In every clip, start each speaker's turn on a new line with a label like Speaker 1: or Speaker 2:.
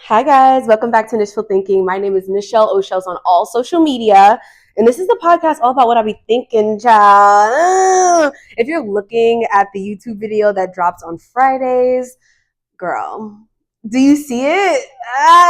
Speaker 1: Hi guys, welcome back to Nichful Thinking. My name is Nichelle Ohshells on all social media, and this is the podcast all about what I be thinking, child. If you're looking at the YouTube video that drops on Fridays, girl, do you see it?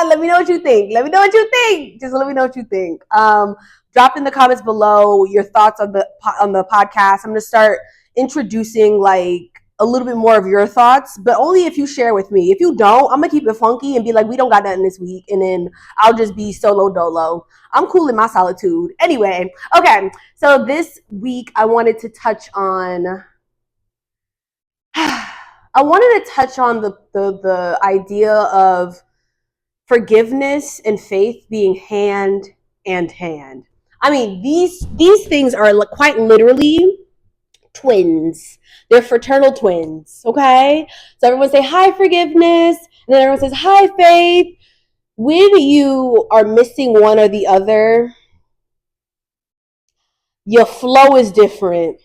Speaker 1: Let me know what you think. Let me know what you think. Just let me know what you think. Drop in the comments below your thoughts on the podcast. I'm gonna start introducing like a little bit more of your thoughts, but only if you share with me. If you don't, I'm gonna keep it funky and be like, we don't got nothing this week, and then I'll just be solo dolo. I'm cool in my solitude. Anyway, okay. So this week I wanted to touch on. I wanted to touch on the idea of forgiveness and faith being hand and hand. I mean, these things are quite literally twins. They're fraternal twins, okay? So everyone say, hi, forgiveness. And then everyone says, hi, faith. When you are missing one or the other, your flow is different.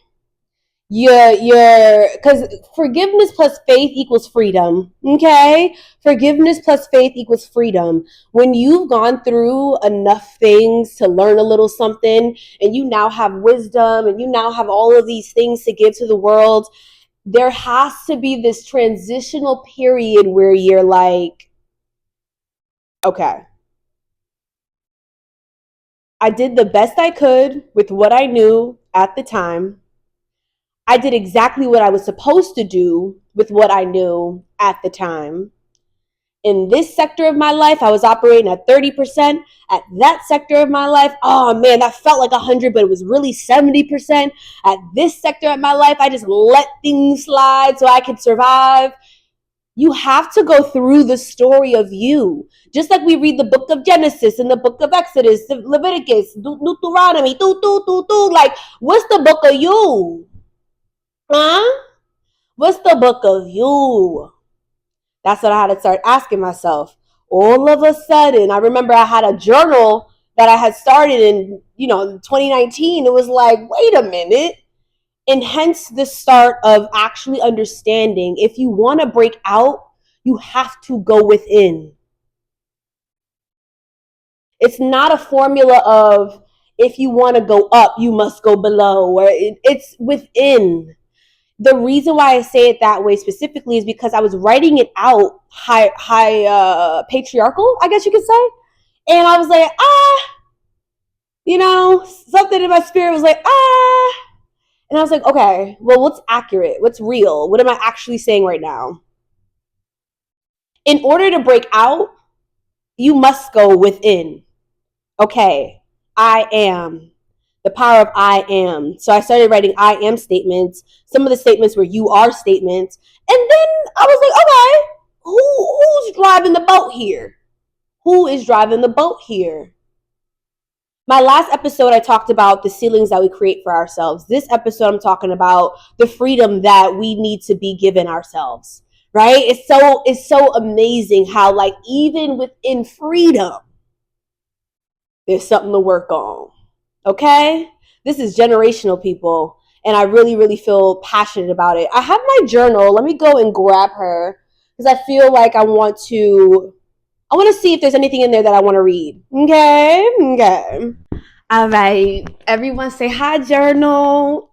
Speaker 1: Because forgiveness plus faith equals freedom, okay? Forgiveness plus faith equals freedom. When you've gone through enough things to learn a little something, and you now have wisdom, and you now have all of these things to give to the world, there has to be this transitional period where you're like, okay, I did the best I could with what I knew at the time. I did exactly what I was supposed to do with what I knew at the time. In this sector of my life, I was operating at 30%. At that sector of my life, oh man, that felt like 100, but it was really 70%. At this sector of my life, I just let things slide so I could survive. You have to go through the story of you. Just like we read the book of Genesis and the book of Exodus, Leviticus, Deuteronomy, like, what's the book of you? Huh? What's the book of you? That's what I had to start asking myself. All of a sudden, I remember I had a journal that I had started in, 2019. It was like, wait a minute. And hence the start of actually understanding if you want to break out, you have to go within. It's not a formula of if you want to go up, you must go below, or it's within. The reason why I say it that way specifically is because I was writing it out high patriarchal, I guess you could say. And I was like, something in my spirit was like, And I was like, okay, well, what's accurate? What's real? What am I actually saying right now? In order to break out, you must go within. Okay, I am. The power of I am. So I started writing I am statements. Some of the statements were you are statements. And then I was like, okay, who's driving the boat here? Who is driving the boat here? My last episode, I talked about the ceilings that we create for ourselves. This episode, I'm talking about the freedom that we need to be given ourselves, right? It's so amazing how, like, even within freedom, there's something to work on. Okay? This is generational, people, and I really, really feel passionate about it. I have my journal. Let me go and grab her because I feel like I want to see if there's anything in there that I want to read. Okay. All right. Everyone say hi, journal.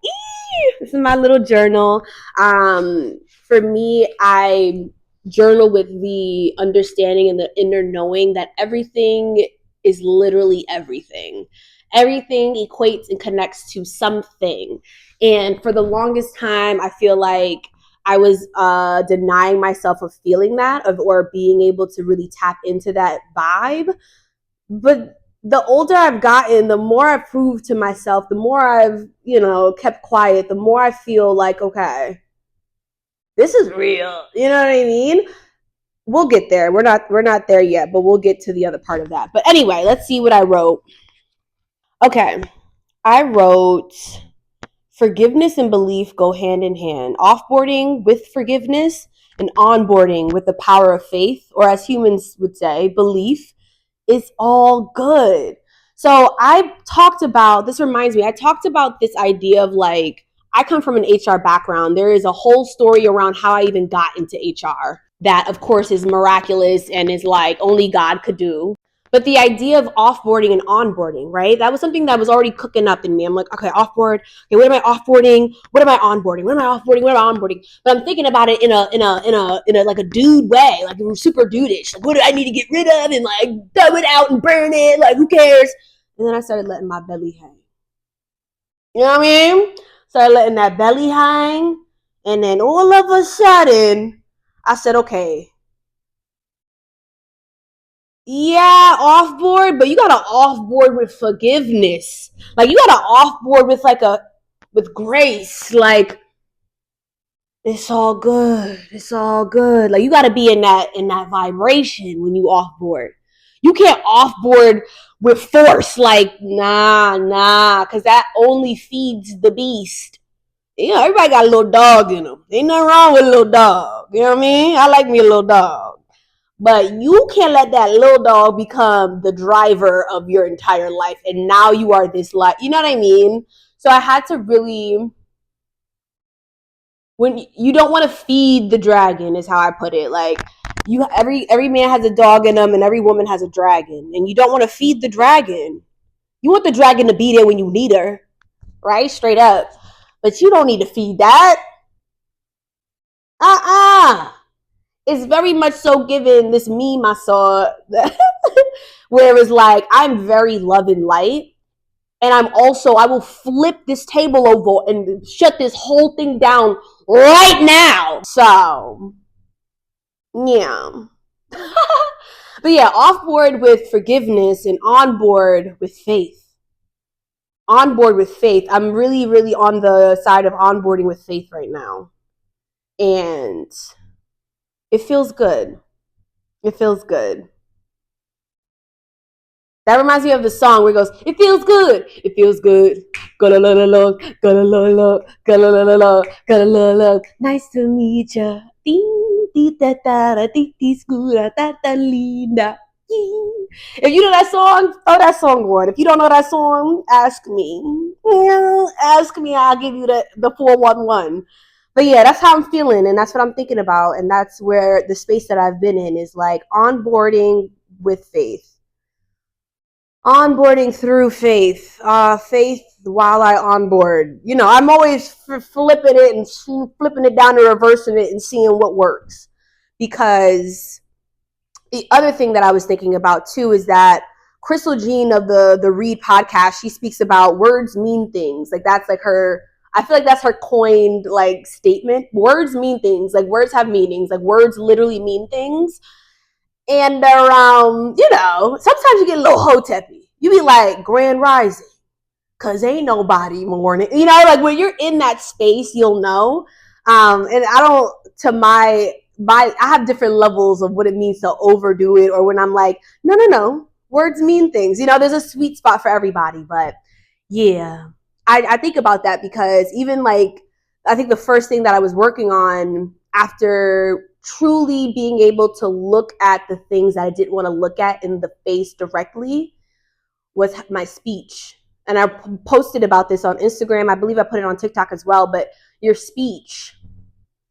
Speaker 1: This is my little journal. For me, I journal with the understanding and the inner knowing that everything is literally everything. Everything equates and connects to something. And for the longest time, I feel like I was denying myself of feeling that, or being able to really tap into that vibe. But the older I've gotten, the more I've proved to myself, the more I've, kept quiet, the more I feel like, okay, this is real. You know what I mean? We'll get there. We're not there yet, but we'll get to the other part of that. But anyway, let's see what I wrote. Okay. I wrote forgiveness and belief go hand in hand. Offboarding with forgiveness and onboarding with the power of faith, or as humans would say, belief, is all good. So I talked about this idea of, like, I come from an HR background. There is a whole story around how I even got into HR. that of course is miraculous and is like only God could do. But the idea of offboarding and onboarding, right? That was something that was already cooking up in me. I'm like, okay, offboard. Okay, what am I offboarding? What am I onboarding? What am I offboarding? What am I onboarding? But I'm thinking about it in a like a dude way, like super dudeish. Like, what do I need to get rid of and like throw it out and burn it? Like, who cares? And then I started letting my belly hang. You know what I mean? Started letting that belly hang, and then all of a sudden, I said, okay, yeah, off board, but you gotta off board with forgiveness. Like you gotta off board with with grace. Like it's all good. It's all good. Like you gotta be in that vibration when you off board. You can't off board with force. Like nah, because that only feeds the beast. You know, everybody got a little dog in them. Ain't nothing wrong with a little dog. You know what I mean? I like me a little dog. But you can't let that little dog become the driver of your entire life. And now you are this life. You know what I mean? So I had to really, when you don't want to feed the dragon, is how I put it. Like every man has a dog in them, and every woman has a dragon, and you don't want to feed the dragon. You want the dragon to be there when you need her, right? Straight up. But you don't need to feed that. It's very much so given this meme I saw where it was like, I'm very love and light. And I will flip this table over and shut this whole thing down right now. So, yeah. But yeah, off board with forgiveness and on board with faith. On board with faith. I'm really, really on the side of onboarding with faith right now. And it feels good. It feels good. That reminds me of the song where it goes, it feels good. It feels good. Gonna la la la, gonna la la, gonna la la la, gonna la la. Nice to meet ya. Ding, dee da da da, dee dee scura da da linda. If you know that song, throw that song on. If you don't know that song, ask me. Ask me, I'll give you the 411. But yeah, that's how I'm feeling, and that's what I'm thinking about, and that's where the space that I've been in is like onboarding with faith. Onboarding through faith. Faith while I onboard. You know, I'm always flipping it and flipping it down and reversing it and seeing what works. Because the other thing that I was thinking about too is that Crystal Jean of the Read podcast, she speaks about words mean things. Like that's like her, I feel like that's her coined like statement. Words mean things. Like words have meanings. Like words literally mean things. And they're, you know, sometimes you get a little hoteppy. You be like, Grand Rising, because ain't nobody mourning. You know, like when you're in that space, you'll know. And I don't, I have different levels of what it means to overdo it, or when I'm like, no, words mean things. You know, there's a sweet spot for everybody. But yeah, I think about that because even like, I think the first thing that I was working on after truly being able to look at the things that I didn't want to look at in the face directly was my speech. And I posted about this on Instagram. I believe I put it on TikTok as well. But your speech,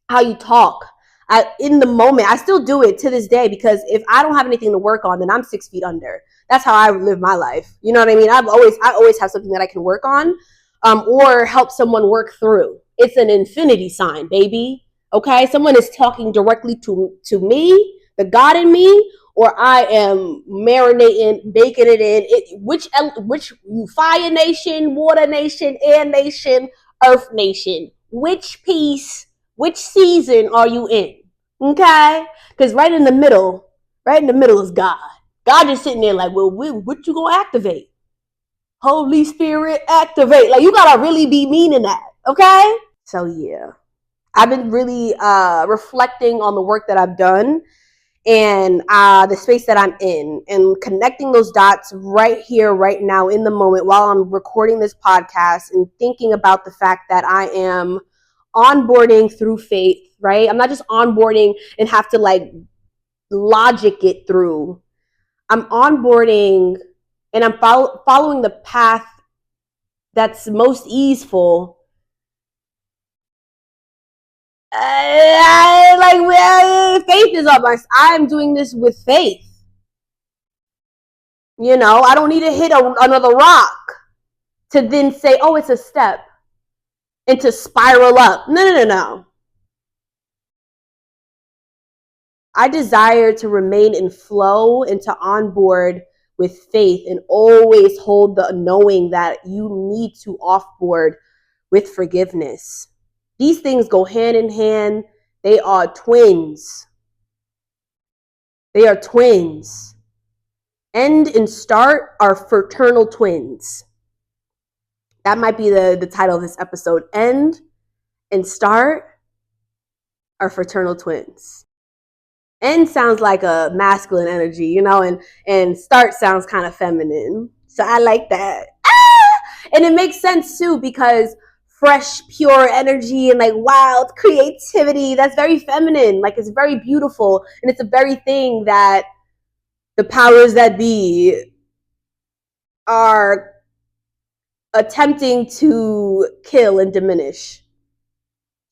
Speaker 1: how you talk, in the moment, I still do it to this day because if I don't have anything to work on, then I'm 6 feet under. That's how I live my life. You know what I mean? I always have something that I can work on, or help someone work through. It's an infinity sign, baby. Okay, someone is talking directly to me, the God in me, or I am marinating, baking it in. Which fire nation, water nation, air nation, earth nation? Which piece? Which season are you in? Okay, because right in the middle is God. God just sitting there like, well, what you gonna activate? Holy Spirit, activate. Like you gotta really be meaning that. Okay. So yeah. I've been really reflecting on the work that I've done and the space that I'm in and connecting those dots right here, right now in the moment while I'm recording this podcast and thinking about the fact that I am onboarding through faith, right? I'm not just onboarding and have to like logic it through. I'm onboarding and I'm following the path that's most easeful Faith is on my. I'm doing this with faith. I don't need to hit another rock to then say, oh, it's a step, and to spiral up. No. I desire to remain in flow and to onboard with faith, and always hold the knowing that you need to offboard with forgiveness. These things go hand in hand. They are twins. They are twins. End and start are fraternal twins. That might be the title of this episode. End and start are fraternal twins. End sounds like a masculine energy, and start sounds kind of feminine. So I like that. And it makes sense too, because fresh, pure energy and like wild creativity, that's very feminine. Like, it's very beautiful. And it's the very thing that the powers that be are attempting to kill and diminish.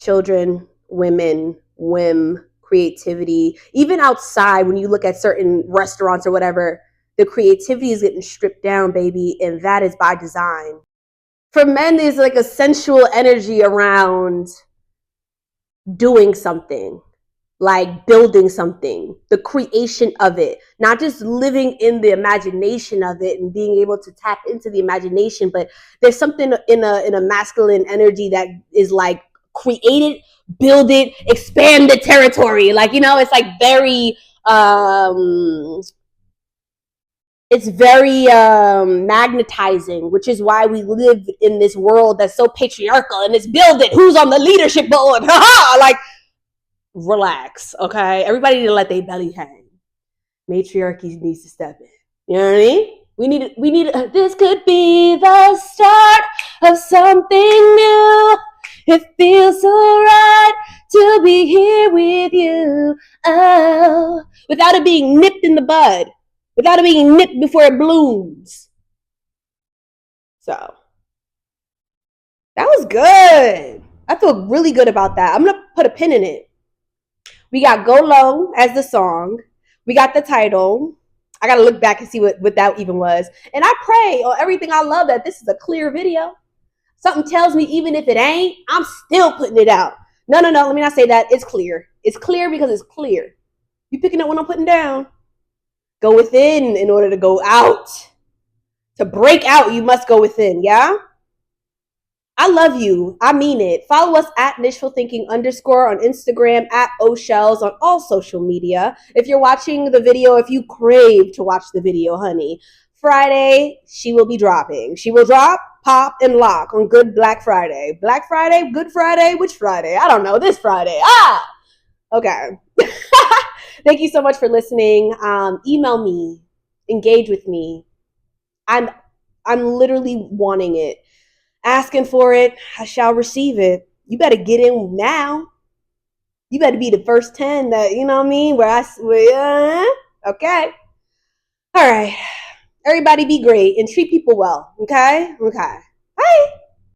Speaker 1: Children, women, whim, creativity. Even outside, when you look at certain restaurants or whatever, the creativity is getting stripped down, baby, and that is by design. For men, there's like a sensual energy around doing something, like building something, the creation of it, not just living in the imagination of it and being able to tap into the imagination, but there's something in a masculine energy that is like create it, build it, expand the territory. Like, it's like very it's very magnetizing, which is why we live in this world that's so patriarchal, and it's build it, who's on the leadership board. Like, relax, okay? Everybody need to let their belly hang. Matriarchy needs to step in. You know what I mean? We need this could be the start of something new. It feels so right to be here with you. Oh, without it being nipped in the bud. Without it being nipped before it blooms. So, that was good. I feel really good about that. I'm going to put a pin in it. We got Go Low as the song. We got the title. I got to look back and see what that even was. And I pray on everything I love that this is a clear video. Something tells me even if it ain't, I'm still putting it out. No. Let me not say that. It's clear. It's clear because it's clear. You picking up what I'm putting down? Go within in order to go out. To break out, you must go within, yeah? I love you. I mean it. Follow us at Nichful Thinking _ on Instagram, at Ohshells on all social media. If you're watching the video, if you crave to watch the video, honey, Friday, she will be dropping. She will drop, pop, and lock on Good Black Friday. Black Friday, Good Friday, which Friday? I don't know. This Friday. Okay. Thank you so much for listening. Email me. Engage with me. I'm literally wanting it. Asking for it. I shall receive it. You better get in now. You better be the first 10 that, you know what I mean? Okay. All right. Everybody be great and treat people well. Okay? Okay. Bye.